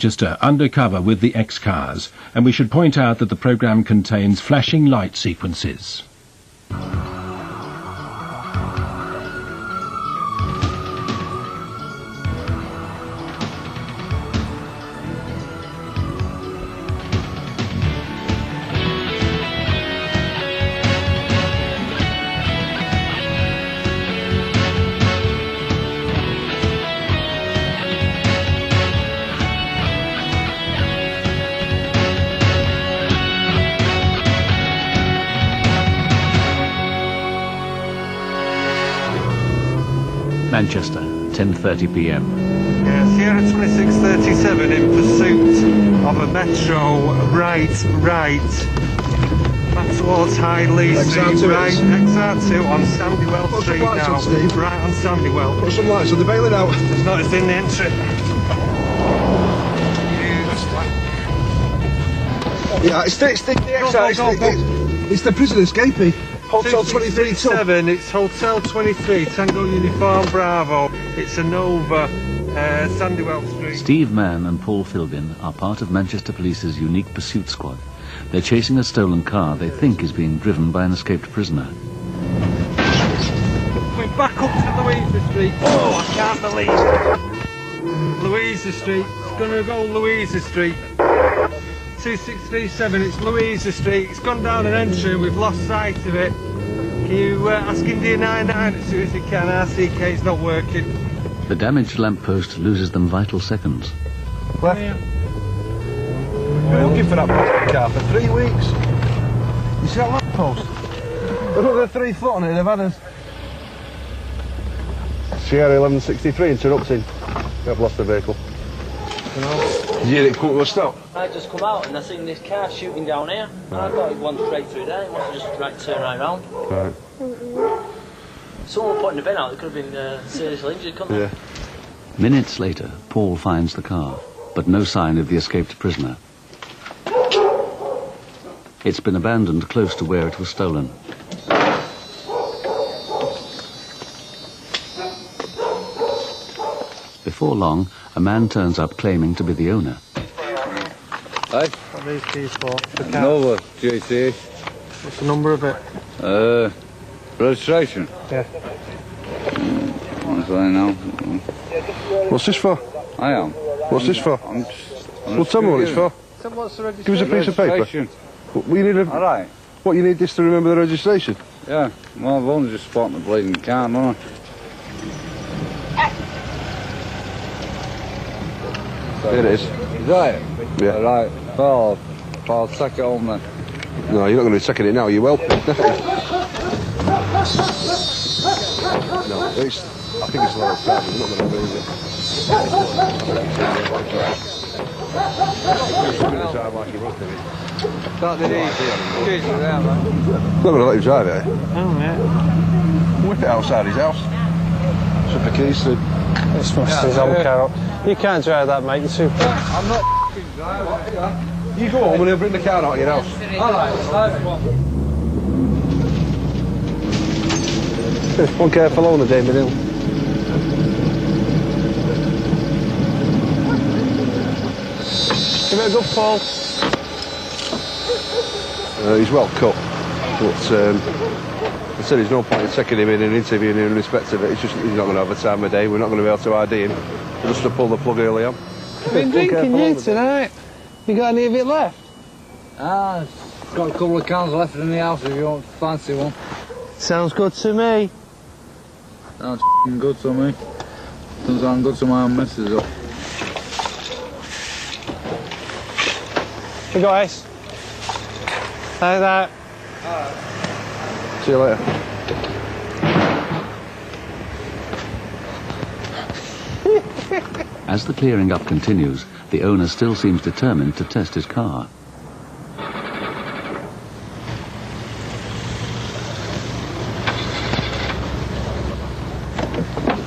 Manchester undercover with the X-Cars, and we should point out that the programme contains flashing light sequences. Manchester, 10:30 p.m. Yeah, Sierra 2637 in pursuit of a Metro right, back towards Highley Street, right, XR2 on Sandywell Street now, right on Sandywell. Put some lights on, they're bailing out. It's not, it's in the entry. Yeah, it's the prison escapee. Hotel 23 7, it's Hotel 23, Tango Uniform Bravo. It's a Nova, Sandywell Street. Steve Mann and Paul Philbin are part of Manchester Police's unique pursuit squad. They're chasing a stolen car they think is being driven by an escaped prisoner. We're back up to Louisa Street. Oh, I can't believe it. Louisa Street, it's gonna go Louisa Street. 2637, it's Louisa Street. It's gone down an entry, we've lost sight of it. Can you ask India 99 as soon as you can? RCK's not working. The damaged lamppost loses them vital seconds. Left. Yeah. We're looking for that car for 3 weeks. You see that lamppost? They've got their 3 foot on it, they've had us. Sierra 1163 interrupting. I've lost the vehicle. Did you hear it come to a stop? I just come out and I seen this car shooting down here. And I thought it went straight through there. It must have just turned right round. Right. Someone putting the bin out, they could have been seriously injured, couldn't they? Yeah. Minutes later, Paul finds the car, but no sign of the escaped prisoner. It's been abandoned close to where it was stolen. Before long, a man turns up claiming to be the owner. Hey? What are these keys for? The car? Nova GT. What's the number of it? Registration. Yeah. Honestly, now. What's this for? I am. What's this for? Well, tell me what it's for. So what's the registration? Give us a piece of paper. We need a... Alright. What, you need this to remember the registration? Yeah. Well, I've only just spotted the bleeding car, haven't I? There it is. Is that it? Yeah. Right. Well, I'll take it home then. No, you're not going to be taking it now, you will. No, I think it's a lot of time. I'm not going to lose it. That did easy. Excuse me there, man. I'm not going to let you drive it, eh? Oh, yeah. Whip it outside his house. Slip the keys to... This must his old car. You can't drive that, mate. You're too... I'm not f***ing driving. You go home and he'll bring the car out of your house. Alright, Just one careful on the David Hill. Give it a good pull. He's well cut, but I said there's no point in taking him in and interviewing him in respect of it. It's just he's not going to have a time of day. We're not going to be able to ID him. We'll just to pull the plug early on. I've been drinking you tonight. You got any of it left? Ah, got a couple of cans left in the house if you want to fancy one. Sounds good to me. Sounds f***ing good to me. Doesn't sound good to my missus though. Hey guys. Like that. See you later. As the clearing up continues, the owner still seems determined to test his car.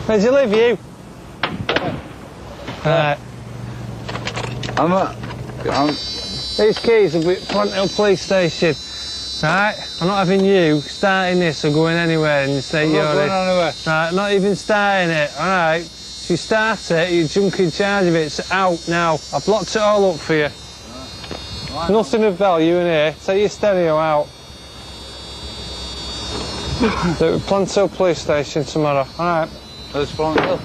Where do you live, you? These keys will be at Front Hill Police Station. Right, I'm not having you starting this or going anywhere in the state you're in. I'm not going anywhere. Right, not even starting it. All right, If you start it, you junk in charge of it. It's out now. I've locked it all up for you. Nothing of value in here. Take your stereo out. Do it at Planto Police Station tomorrow. Alright. Where's Planto?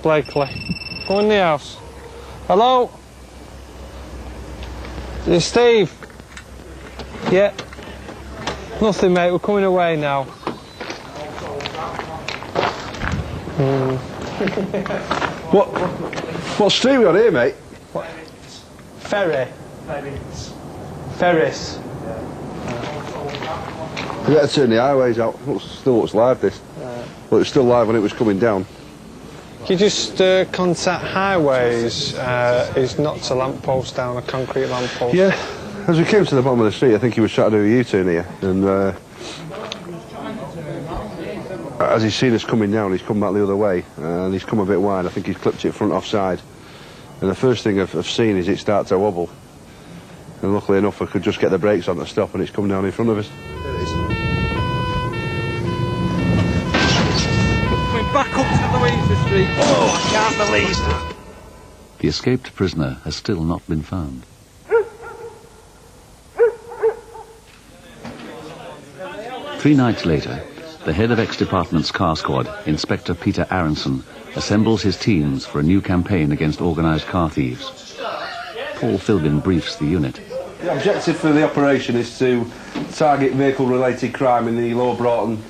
Blakely. Go in the house. Hello? Is it Steve? Yeah. Nothing, mate. We're coming away now. What's street we on here, mate? What? Ferry. Ferris. We better turn the highways out. Still looks live, this. But it's still live when it was coming down. Can you just contact Highways? He's knocked a lamppost down, a concrete lamppost. Yeah. As we came to the bottom of the street, I think he was trying to do a U-turn here. And as he's seen us coming down, he's come back the other way. And he's come a bit wide. I think he's clipped it front offside. And the first thing I've seen is it start to wobble. And luckily enough, I could just get the brakes on to stop, and it's come down in front of us. We're back up to Louisa Street. Oh, I can't believe that. The escaped prisoner has still not been found. Three nights later, the head of ex-department's car squad, Inspector Peter Aronson, assembles his teams for a new campaign against organised car thieves. Paul Philbin briefs the unit. The objective for the operation is to target vehicle-related crime in the Lower Broughton,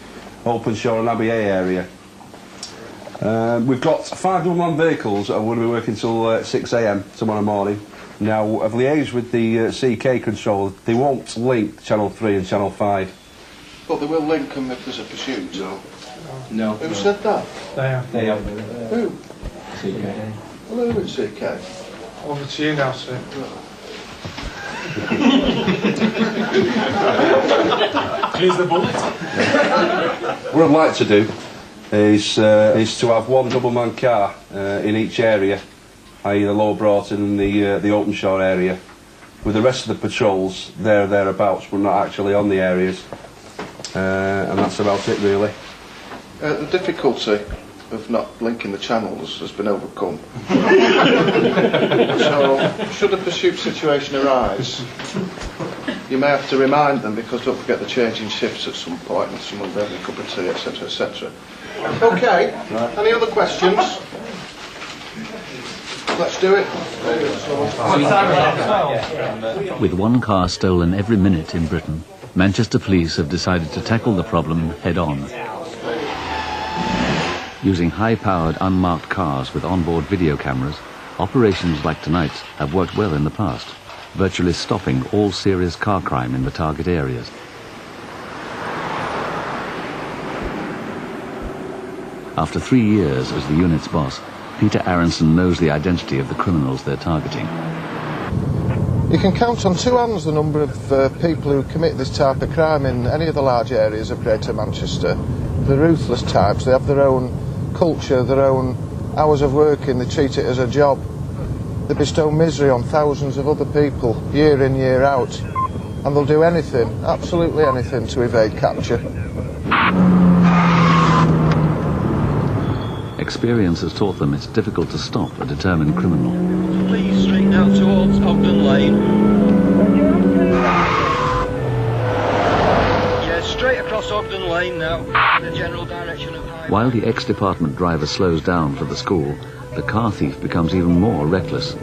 Openshaw and Abbey A area. We've got 5 1 vehicles that are going to be working till 6 AM tomorrow morning. Now, I've liaised with the CK control. They won't link Channel 3 and Channel 5. But they will link them if there's a pursuit? No. Who said that? They have. Who? CK. Well, who is CK? Over to you now, sir. Here's the bullet. What I'd like to do is to have one double-man car in each area, i.e. the Lower Broughton and the Openshaw area, with the rest of the patrols thereabouts, but not actually on the areas. And that's about it, really. The difficulty of not linking the channels has been overcome. So, should a pursuit situation arise, you may have to remind them, because don't forget the changing shifts at some point, and someone will have a cup of tea, etc, etc. Okay, any other questions? Let's do it. With one car stolen every minute in Britain, Manchester Police have decided to tackle the problem head-on. Using high-powered unmarked cars with onboard video cameras, operations like tonight's have worked well in the past, virtually stopping all serious car crime in the target areas. After 3 years as the unit's boss, Peter Aronson knows the identity of the criminals they're targeting. You can count on 2 hands the number of people who commit this type of crime in any of the large areas of Greater Manchester. They're ruthless types. They have their own culture, their own hours of working. They treat it as a job. They bestow misery on thousands of other people, year in, year out. And they'll do anything, absolutely anything, to evade capture. Experience has taught them it's difficult to stop a determined criminal. Please straight now towards Ogden Lane. Yeah, straight across Ogden Lane now, in the general direction of Highway. While the ex-department driver slows down for the school, the car thief becomes even more reckless.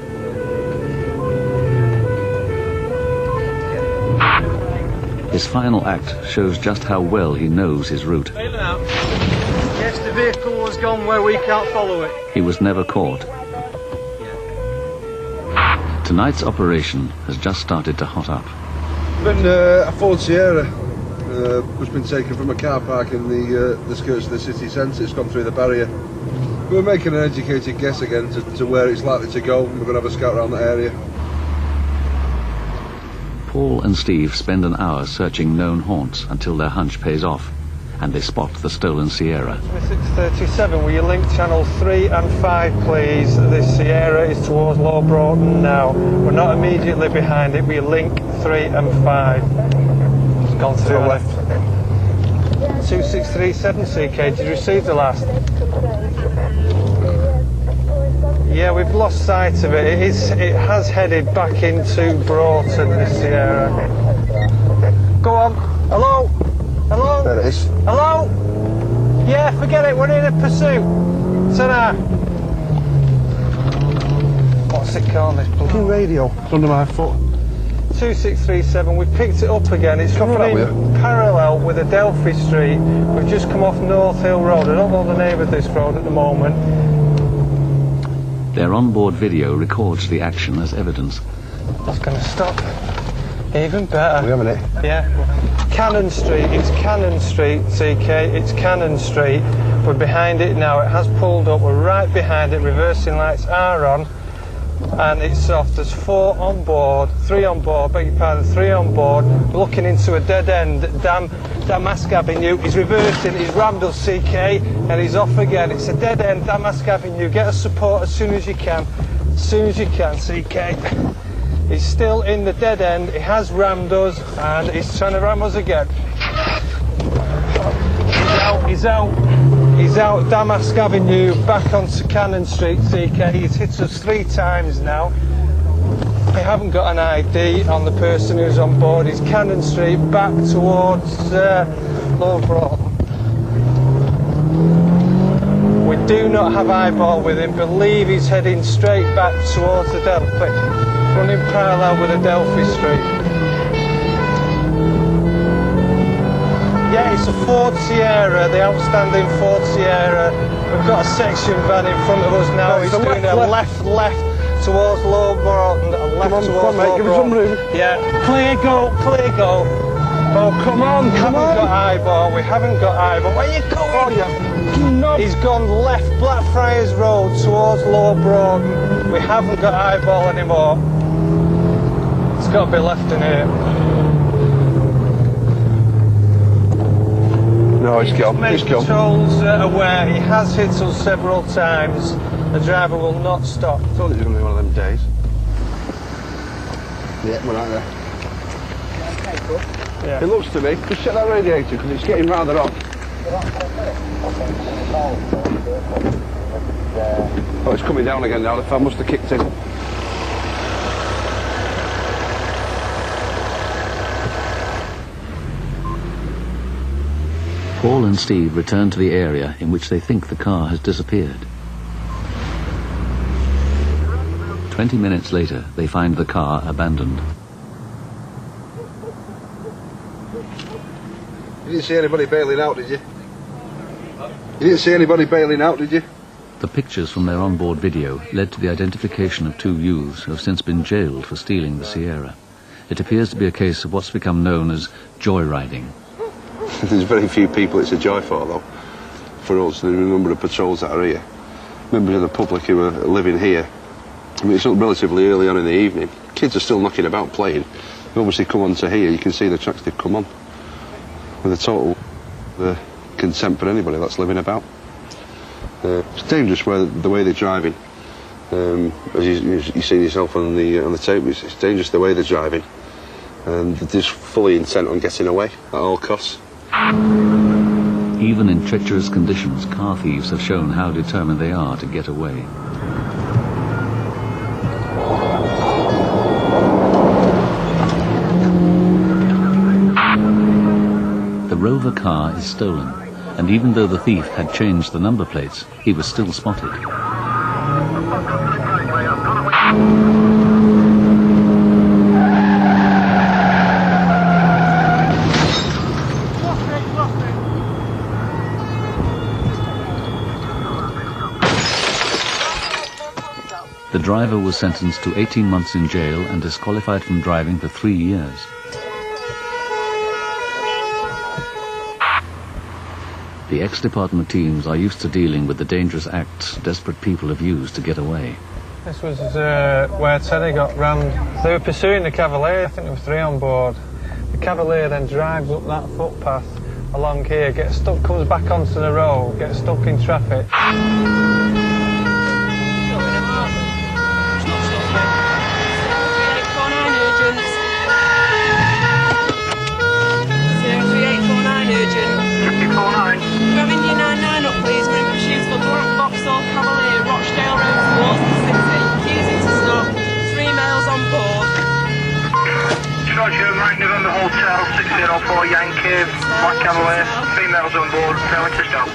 His final act shows just how well he knows his route. Yes, the vehicle has gone where we can't follow it. He was never caught. Tonight's operation has just started to hot up. Been a Ford Sierra has been taken from a car park in the skirts of the city centre. It's gone through the barrier. We're making an educated guess again to where it's likely to go, and we're going to have a scout around that area. Paul and Steve spend an hour searching known haunts until their hunch pays off, and they spot the stolen Sierra. 637, will you link channel 3 and 5, please? This Sierra is towards Lower Broughton now. We're not immediately behind it. We link 3 and 5. It's gone through left. 2637 CK, did you receive the last? Yeah, we've lost sight of it. It has headed back into Broughton, this Sierra. Go on. Hello? Hello? There it is. Hello? Yeah, forget it. We're in a pursuit. Ta-da. What's it called, this Fucking radio. It's under my foot. 2637, we've picked it up again. It's running parallel with Adelphi Street. We've just come off North Hill Road. I don't know the name of this road at the moment. Their onboard video records the action as evidence. That's going to stop. Even better. We having it? Yeah. Cannon Street. It's Cannon Street, CK. It's Cannon Street. We're behind it now. It has pulled up. We're right behind it. Reversing lights are on. And it's off. There's 4 on board, 3 on board, beg your pardon, 3 on board. We're looking into a dead end, Damask Avenue. He's reversing, he's rammed us, CK, and he's off again. It's a dead end, Damask Avenue. Get us support as soon as you can. As soon as you can, CK. He's still in the dead end. He has rammed us, and he's trying to ram us again. He's out. He's out Damask Avenue, back onto Cannon Street, CK. He's hit us 3 times now. We haven't got an ID on the person who's on board. He's Cannon Street, back towards Low Broughton. We do not have eyeball with him. Believe he's heading straight back towards Adelphi, running parallel with Adelphi Street. Yeah, it's a Ford Sierra, the outstanding Ford Sierra. We've got a section van in front of us now. He's doing a left towards Low Broughton, a left towards Low Broughton. Give us some room. Yeah, clear go. Oh, come on. We haven't got eyeball. Where you going? Oh, he's gone left Blackfriars Road towards Low Broughton. We haven't got eyeball anymore. It's got to be left in here. No, he's gone. Patrol's aware. He has hit us several times. The driver will not stop. I thought it was going to be one of them days. Yeah, we're out there. Yeah. It looks to me. Just check that radiator because it's getting rather hot. Oh, it's coming down again now. The fan must have kicked in. Paul and Steve return to the area in which they think the car has disappeared. 20 minutes later, they find the car abandoned. You didn't see anybody bailing out, did you? You didn't see anybody bailing out, did you? The pictures from their onboard video led to the identification of 2 youths who have since been jailed for stealing the Sierra. It appears to be a case of what's become known as joyriding. There's very few people it's a joy for, though. For us, the number of patrols that are here. Members of the public who are living here. I mean, it's relatively early on in the evening. Kids are still knocking about playing. They obviously come on to here, you can see the tracks they've come on. With a total contempt for anybody that's living about. It's dangerous the way they're driving. As you see yourself on the tape, it's dangerous the way they're driving. And they're just fully intent on getting away at all costs. Even in treacherous conditions, car thieves have shown how determined they are to get away. The Rover car is stolen, and even though the thief had changed the number plates, he was still spotted. The driver was sentenced to 18 months in jail and disqualified from driving for 3 years. The ex-department teams are used to dealing with the dangerous acts desperate people have used to get away. This was where Teddy got rammed. They were pursuing the Cavalier. I think there was 3 on board. The Cavalier then drives up that footpath along here, gets stuck, comes back onto the road, gets stuck in traffic. Grabbing your 99 up, please. We're in pursuit of a black Vauxhall Cavalier, Rochdale Road, towards the Mike November Hotel 604 Yankee, Black Cavalier, females on board, failing to stop.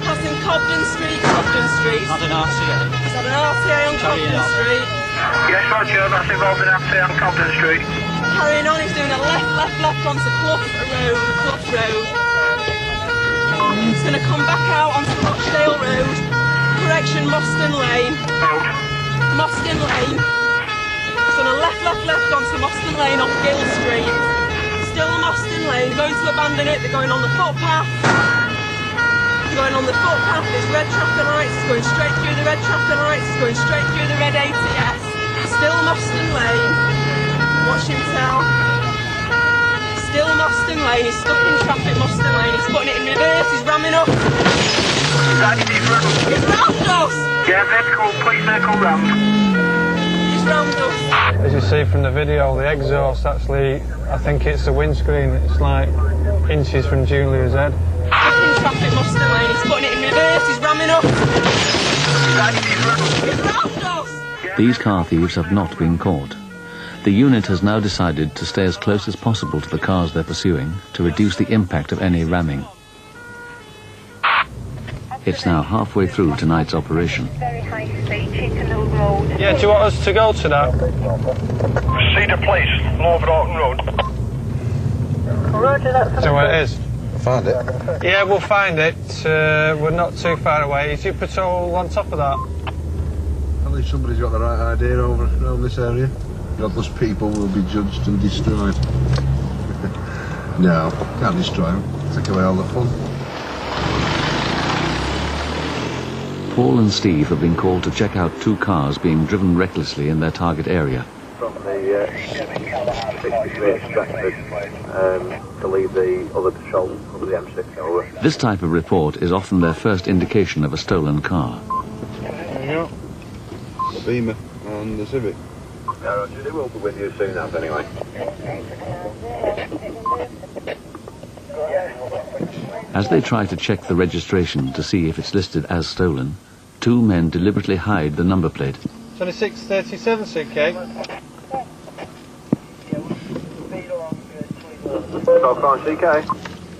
Passing Cobden Street, Cobden Street. Had an RCA. Is that an RCA on Cobden Street? Yes, Roger, that's involved in RCA on Cobden Street. Carrying on, he's doing a left onto Clough Road. He's going to come back out onto Rochdale Road. Correction, Moston Lane. Moston Lane. He's going to left onto Moston Lane off Gill Street. Still Moston Lane, going to abandon it, they're going on the footpath. They're going on the footpath, there's red traffic lights, it's going straight through the red traffic lights, it's going straight through the red ATS. Still Moston Lane. Watch him tell. Still Moston Lane, he's stuck in traffic, Moston Lane, he's putting it in reverse, he's ramming up. He's rammed us! Yeah, vertical, please circle round. He's rammed us. As you see from the video, the exhaust actually, I think it's the windscreen, it's like inches from Julia's head. Stuck in traffic, Moston Lane, he's putting it in reverse, he's ramming up. He's rammed us! These car thieves have not been caught. The unit has now decided to stay as close as possible to the cars they're pursuing to reduce the impact of any ramming. It's now halfway through tonight's operation. Yeah, do you want us to go to that? Cedar Place, Lower Broughton Road. Roger, that's so where it is? Found it. Yeah, we'll find it. We're not too far away. Is your patrol on top of that? At least somebody's got the right idea around this area. Godless people will be judged and destroyed. No, can't destroy them. Take away all the fun. Paul and Steve have been called to check out two cars being driven recklessly in their target area. From the 63 Stratford to leave the other patrol over the M6 over. This type of report is often their first indication of a stolen car. There you go. The Beamer and the Civic. Yeah, Roger, they will be with you soon enough anyway. As they try to check the registration to see if it's listed as stolen, two men deliberately hide the number plate. 2637 CK. So far, CK.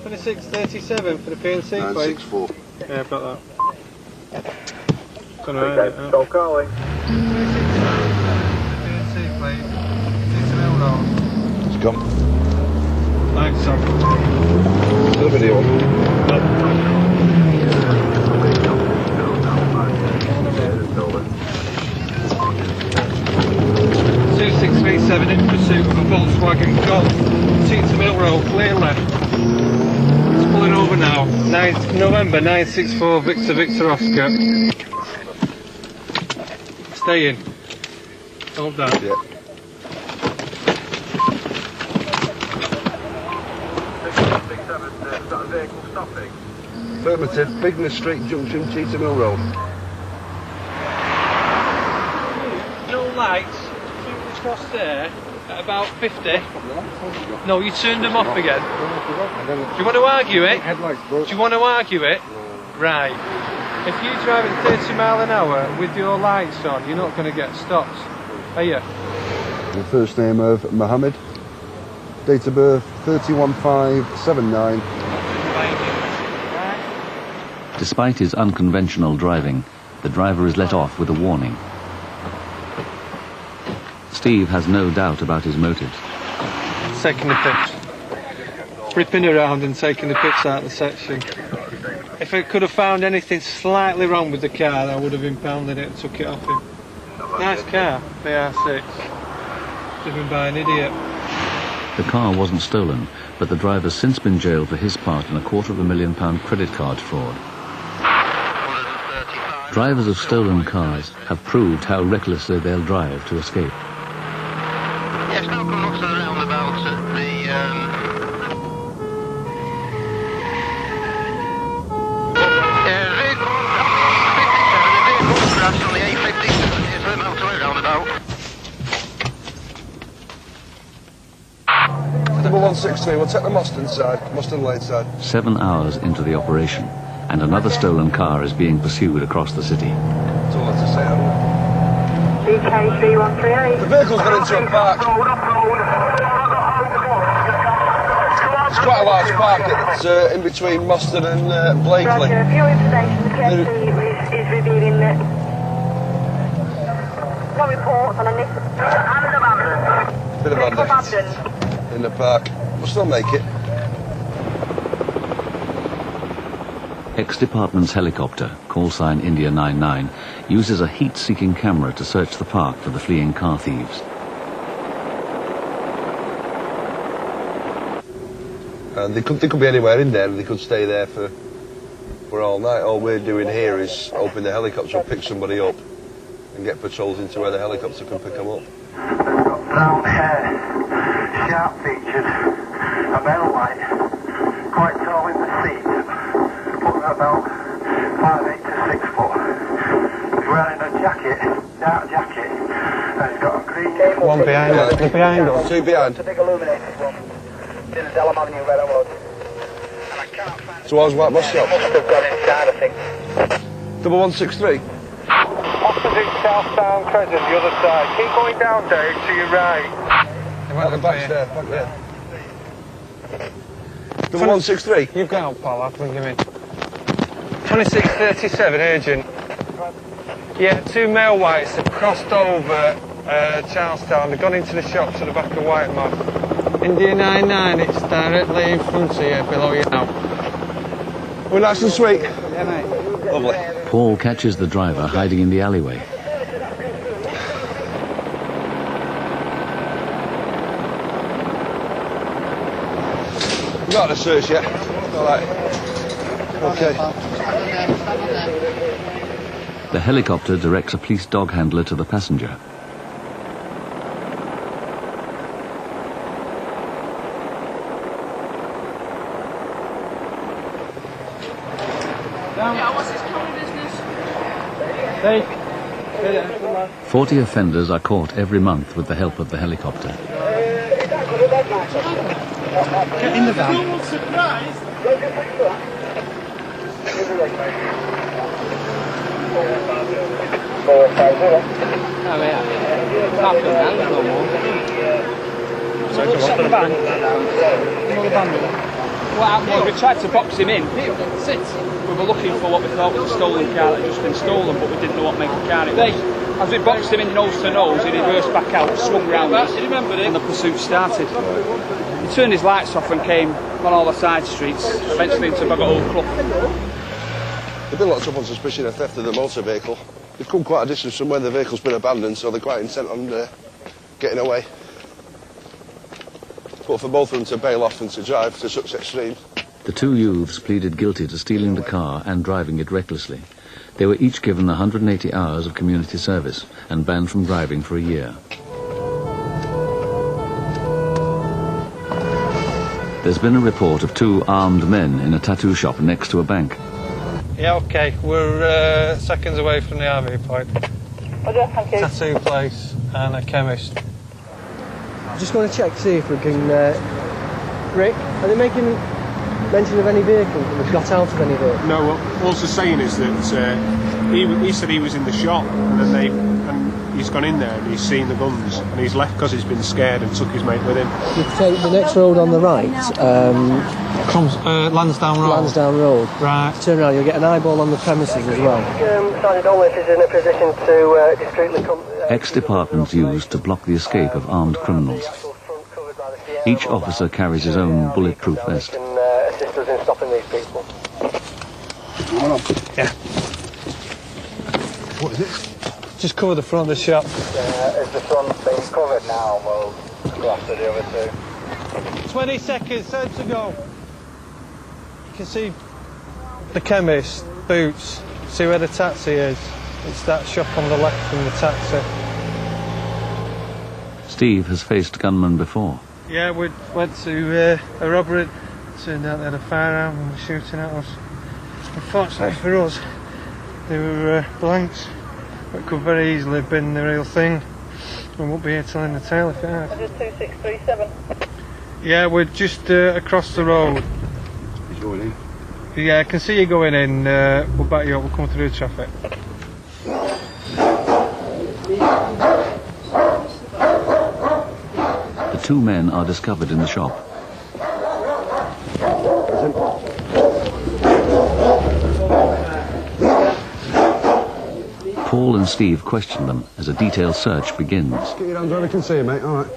2637 for the PNC plate. 964. Yeah, I've got that. CK, stop calling. PNC plate. 6 mil roll. It's gone. Thanks, sir. The video. 2637 in pursuit of a Volkswagen Golf. Teater Mill Road, clear left. It's pulling over now. 9th November 964 Victor Oscar. Stay in. Hold down. Yeah. Is that a vehicle stopping? Affirmative, Bigness Street Junction, Teater Mill Road. No lights. Across there at about 50. No, you turned them off again. Do you want to argue it? Do you want to argue it? Right. If you're driving 30 mile an hour with your lights on, you're not going to get stopped, are you? The first name of Mohammed. Date of birth 31/5/79. Despite his unconventional driving, the driver is let off with a warning. Steve has no doubt about his motives. Taking the pips. Ripping around and taking the pips out of the section. If I could have found anything slightly wrong with the car, I would have impounded it and took it off him. Nice car, BR6. Driven by an idiot. The car wasn't stolen, but the driver's since been jailed for his part in a £250,000 credit card fraud. Drivers of stolen cars have proved how recklessly they'll drive to escape. Yes, now come off to the roundabout at the vehicle 57, the vehicle crashed on the A57 near the motorway roundabout. Number 163, we'll take the Moston Lane side. 7 hours into the operation, and another stolen car is being pursued across the city. That's all I have to say, haven't I? CK3138. The vehicle's gone into a park. It's quite a large park. It's in between Moston and Blakely. Roger, for your information, the KFC is revealing that no reports on a Bit of abandoned in the park. We'll still make it. Ex-department's helicopter, call sign India 99, uses a heat-seeking camera to search the park for the fleeing car thieves. And they could be anywhere in there, and they could stay there for all night. All we're doing here is open the helicopter and pick somebody up and get patrols into where the helicopter can pick them up. Brown hair, sharp featured, a metal light, quite tall in the seat, put about 5'8" to 6 foot. He's wearing a jacket, dark jacket, and he's got a green... One behind us, behind us. Two behind. It's a big illuminated one. In Delham Avenue, where I was. And I can't find... Towards White Moss Shop. Must have gone inside, I think. 1163. Opposite Southdown Crescent, the other side. Keep going down, Dave, to your right. At the back there, back there. 1163. You go out, pal, I'll bring him in. 2637, urgent. Yeah, 2 male whites have crossed over Charlestown. They've gone into the shops at the back of White Moss. India 99, it's directly in front of you, below you now. We're nice and sweet. Yeah, mate. Lovely. Paul catches the driver hiding in the alleyway. Not a search yet. All right. Okay. The helicopter directs a police dog handler to the passenger. What's his current business? 40 offenders are caught every month with the help of the helicopter. Get in the van. What happened was we tried to box him in. We were looking for what we thought was a stolen car that had just been stolen, but we didn't know what make of car it was. As we boxed him in nose to nose, he reversed back out, swung round us, and the pursuit started. He turned his lights off and came on all the side streets, eventually into Bagot Clough. They've been locked up on suspicion of theft of the motor vehicle. They've come quite a distance from where the vehicle's been abandoned, so they're quite intent on getting away. But for both of them to bail off and to drive to such extremes. The two youths pleaded guilty to stealing the car and driving it recklessly. They were each given 180 hours of community service and banned from driving for a year. There's been a report of 2 armed men in a tattoo shop next to a bank. Yeah, okay, we're seconds away from the army point. Roger, thank you. Tattoo place and a chemist. Just want to check to see if we can... Rick, are they making mention of any vehicle that was got out of any vehicle? No, what Paul's saying is that he said he was in the shop and he's gone in there and he's seen the guns and he's left because he's been scared and took his mate with him. You take the next road on the right. Lansdowne Road. Lansdowne Road. Right. Turn around, you'll get an eyeball on the premises as well. Sergeant Olmert is in a position to discreetly come... Ex-departments used to block the escape of armed criminals. Each officer carries his own bulletproof vest. Can assist us in stopping these people. Yeah. What is it? Just cover the front of the shop. Is the front being covered now? We'll go after the other 2. 20 seconds, time to go. You can see the chemist, Boots. See where the taxi is? It's that shop on the left from the taxi. Steve has faced gunmen before. Yeah, we went to a robbery. Turned out they had a firearm and were shooting at us. Unfortunately for us, they were blanks, but could very easily have been the real thing. We won't be here telling the tale if it had. Just 2637. Yeah, we're just across the road. He's going in. Yeah, I can see you going in. We'll back you up. We'll come through the traffic. The 2 men are discovered in the shop. Paul and Steve question them as a detailed search begins. Get your hands where I can see you, mate. All right.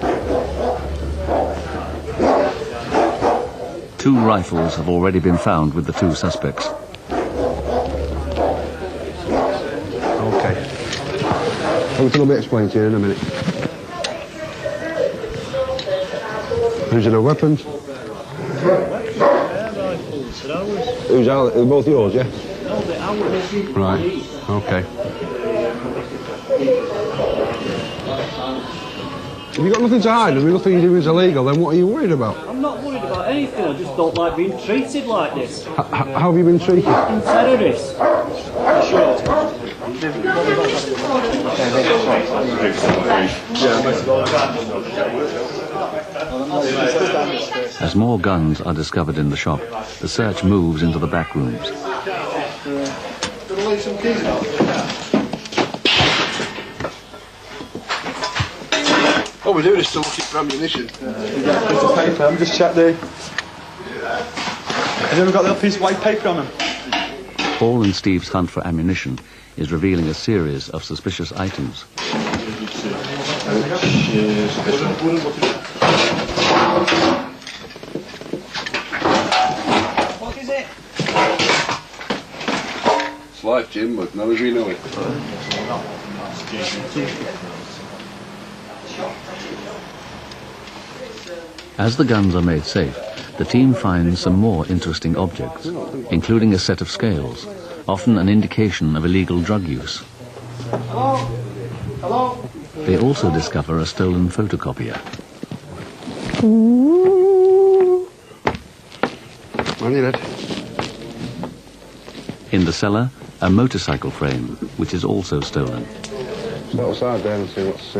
2 rifles have already been found with the 2 suspects. Okay. Everything will be explained to you in a minute. Who's in the weapons? Who's out? They're both yours, yeah? No, they're ours. Right. Okay. If you've got nothing to hide and nothing you do is illegal, then what are you worried about? I'm not worried about anything, I just don't like being treated like this. How have you been treated? I'm terrorists. Sure. As more guns are discovered in the shop, the search moves into the back rooms. What we're doing is still looking for ammunition. Piece of paper, I'm just check the... Have you ever got the little piece of white paper on them? Paul and Steve's hunt for ammunition is revealing a series of suspicious items. What is it? It's life, Jim, but not as we know it. As the guns are made safe, the team finds some more interesting objects, including a set of scales, often an indication of illegal drug use. Hello? Hello? They also discover a stolen photocopier. On your head. In the cellar, a motorcycle frame, which is also stolen. Step outside there and see what's...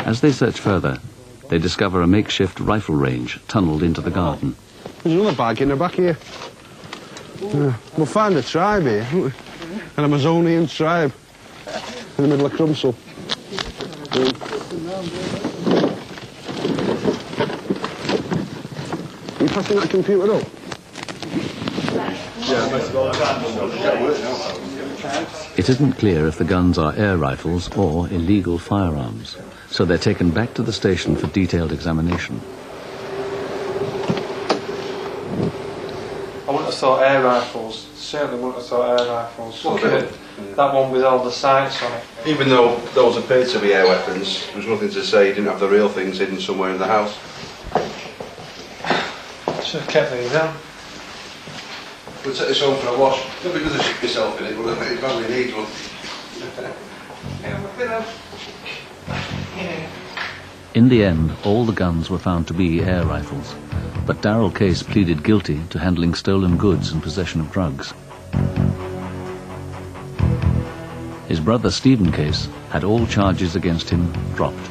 As they search further, they discover a makeshift rifle range tunnelled into the garden. There's another bag in the back here. We'll find a tribe here, won't we? An Amazonian tribe in the middle of Crumpsall. Are you passing that computer up? It isn't clear if the guns are air rifles or illegal firearms, so they're taken back to the station for detailed examination. I wouldn't have thought air rifles. Certainly wouldn't have thought air rifles. Look at it. That one with all the sights on it. Even though those appear to be air weapons, there's nothing to say he didn't have the real things hidden somewhere in the house. Should have kept these on. We'll take this home for a wash. Not because I shit myself in it, but it probably needs one. In the end, all the guns were found to be air rifles, but Darrell Case pleaded guilty to handling stolen goods and possession of drugs. His brother Stephen Case had all charges against him dropped.